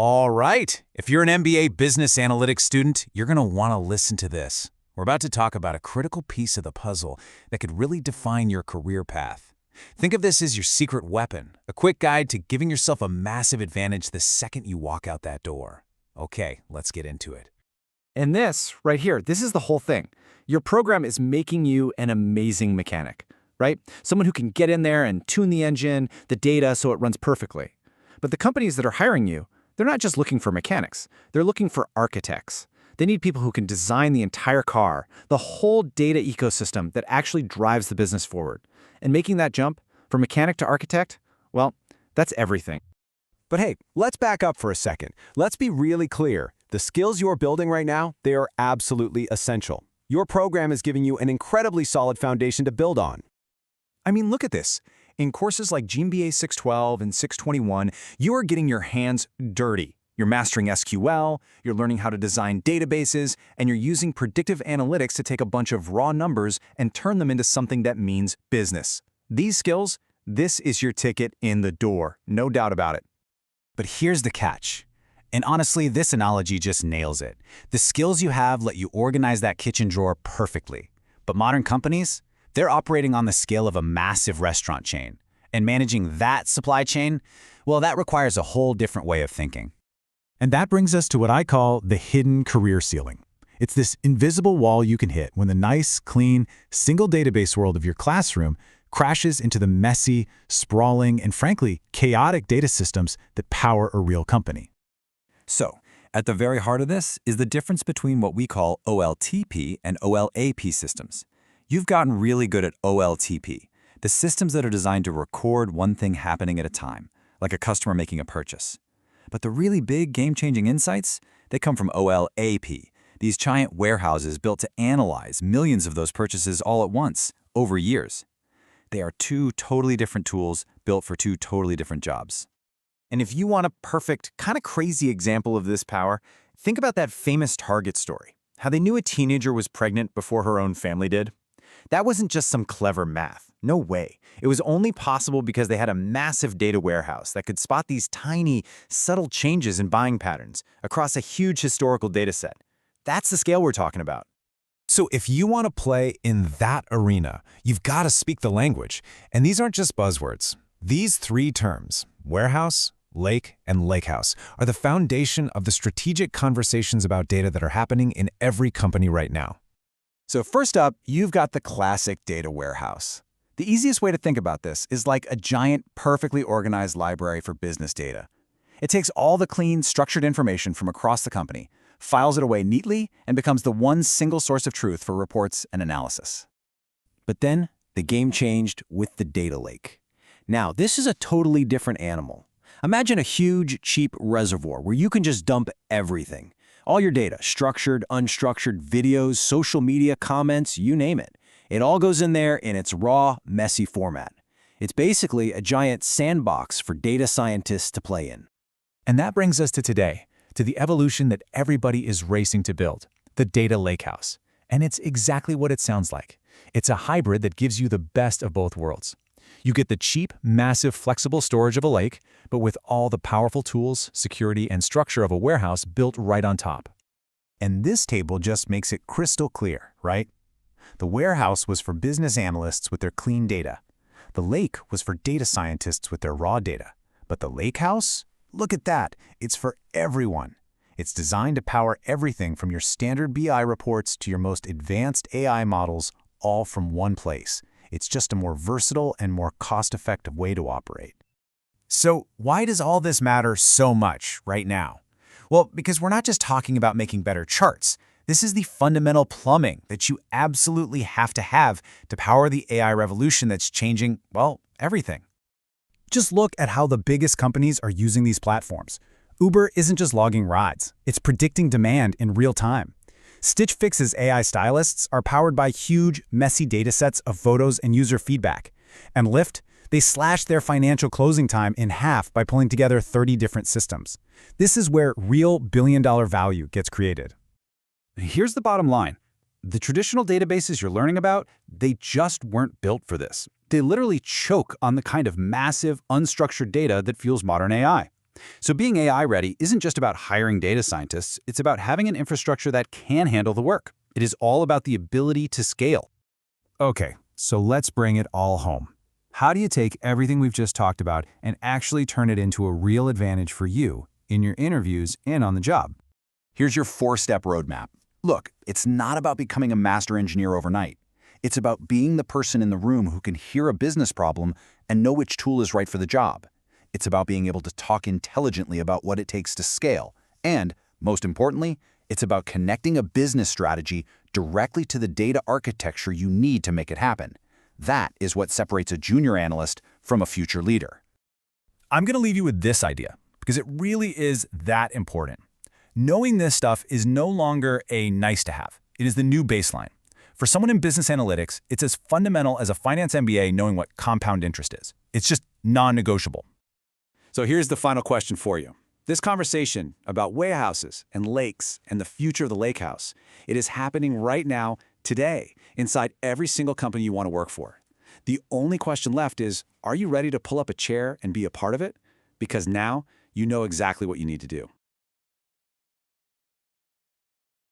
All right, if you're an MBA Business Analytics student, you're going to want to listen to this. We're about to talk about a critical piece of the puzzle that could really define your career path. Think of this as your secret weapon, a quick guide to giving yourself a massive advantage the second you walk out that door. Okay, let's get into it. And this, right here, this is the whole thing. Your program is making you an amazing mechanic, right? Someone who can get in there and tune the engine, the data, so it runs perfectly. But the companies that are hiring you, they're not just looking for mechanics. They're looking for architects. They need people who can design the entire car, the whole data ecosystem that actually drives the business forward. And making that jump from mechanic to architect, well, that's everything. But hey, let's back up for a second. Let's be really clear. The skills you're building right now, they are absolutely essential. Your program is giving you an incredibly solid foundation to build on. I mean, look at this. In courses like MBA 612 and 621, you are getting your hands dirty. You're mastering SQL, you're learning how to design databases, and you're using predictive analytics to take a bunch of raw numbers and turn them into something that means business. These skills, this is your ticket in the door, no doubt about it. But here's the catch. And honestly, this analogy just nails it. The skills you have let you organize that kitchen drawer perfectly. But modern companies, they're operating on the scale of a massive restaurant chain. And managing that supply chain, well, that requires a whole different way of thinking. And that brings us to what I call the hidden career ceiling. It's this invisible wall you can hit when the nice, clean, single database world of your classroom crashes into the messy, sprawling, and frankly, chaotic data systems that power a real company. So, at the very heart of this is the difference between what we call OLTP and OLAP systems. You've gotten really good at OLTP, the systems that are designed to record one thing happening at a time, like a customer making a purchase. But the really big game-changing insights, they come from OLAP, these giant warehouses built to analyze millions of those purchases all at once, over years. They are two totally different tools built for two totally different jobs. And if you want a perfect, kind of crazy example of this power, think about that famous Target story, how they knew a teenager was pregnant before her own family did. That wasn't just some clever math. No way. It was only possible because they had a massive data warehouse that could spot these tiny, subtle changes in buying patterns across a huge historical data set. That's the scale we're talking about. So if you want to play in that arena, you've got to speak the language. And these aren't just buzzwords. These three terms, warehouse, lake, and lakehouse, are the foundation of the strategic conversations about data that are happening in every company right now. So first up, you've got the classic data warehouse. The easiest way to think about this is like a giant, perfectly organized library for business data. It takes all the clean, structured information from across the company, files it away neatly, and becomes the one single source of truth for reports and analysis. But then, the game changed with the data lake. Now, this is a totally different animal. Imagine a huge, cheap reservoir where you can just dump everything. All your data, structured, unstructured, videos, social media, comments, you name it. It all goes in there in its raw, messy format. It's basically a giant sandbox for data scientists to play in. And that brings us to today, to the evolution that everybody is racing to build, the data lakehouse. And it's exactly what it sounds like. It's a hybrid that gives you the best of both worlds. You get the cheap, massive, flexible storage of a lake, but with all the powerful tools, security, and structure of a warehouse built right on top. And this table just makes it crystal clear, right? The warehouse was for business analysts with their clean data. The lake was for data scientists with their raw data. But the lakehouse? Look at that. It's for everyone. It's designed to power everything from your standard BI reports to your most advanced AI models, all from one place. It's just a more versatile and more cost-effective way to operate. So why does all this matter so much right now? Well, because we're not just talking about making better charts. This is the fundamental plumbing that you absolutely have to power the AI revolution that's changing, well, everything. Just look at how the biggest companies are using these platforms. Uber isn't just logging rides. It's predicting demand in real time. Stitch Fix's AI stylists are powered by huge, messy datasets of photos and user feedback. And Lyft, they slashed their financial closing time in half by pulling together 30 different systems. This is where real billion-dollar value gets created. Here's the bottom line. The traditional databases you're learning about, they just weren't built for this. They literally choke on the kind of massive, unstructured data that fuels modern AI. So being AI ready isn't just about hiring data scientists, it's about having an infrastructure that can handle the work. It is all about the ability to scale. Okay, so let's bring it all home. How do you take everything we've just talked about and actually turn it into a real advantage for you in your interviews and on the job? Here's your 4-step roadmap. Look, it's not about becoming a master engineer overnight. It's about being the person in the room who can hear a business problem and know which tool is right for the job. It's about being able to talk intelligently about what it takes to scale. And, most importantly, it's about connecting a business strategy directly to the data architecture you need to make it happen. That is what separates a junior analyst from a future leader. I'm going to leave you with this idea, because it really is that important. Knowing this stuff is no longer a nice-to-have. It is the new baseline. For someone in business analytics, it's as fundamental as a finance MBA knowing what compound interest is. It's just non-negotiable. So here's the final question for you. This conversation about warehouses and lakes and the future of the lake house, it is happening right now, today, inside every single company you want to work for. The only question left is, are you ready to pull up a chair and be a part of it? Because now you know exactly what you need to do.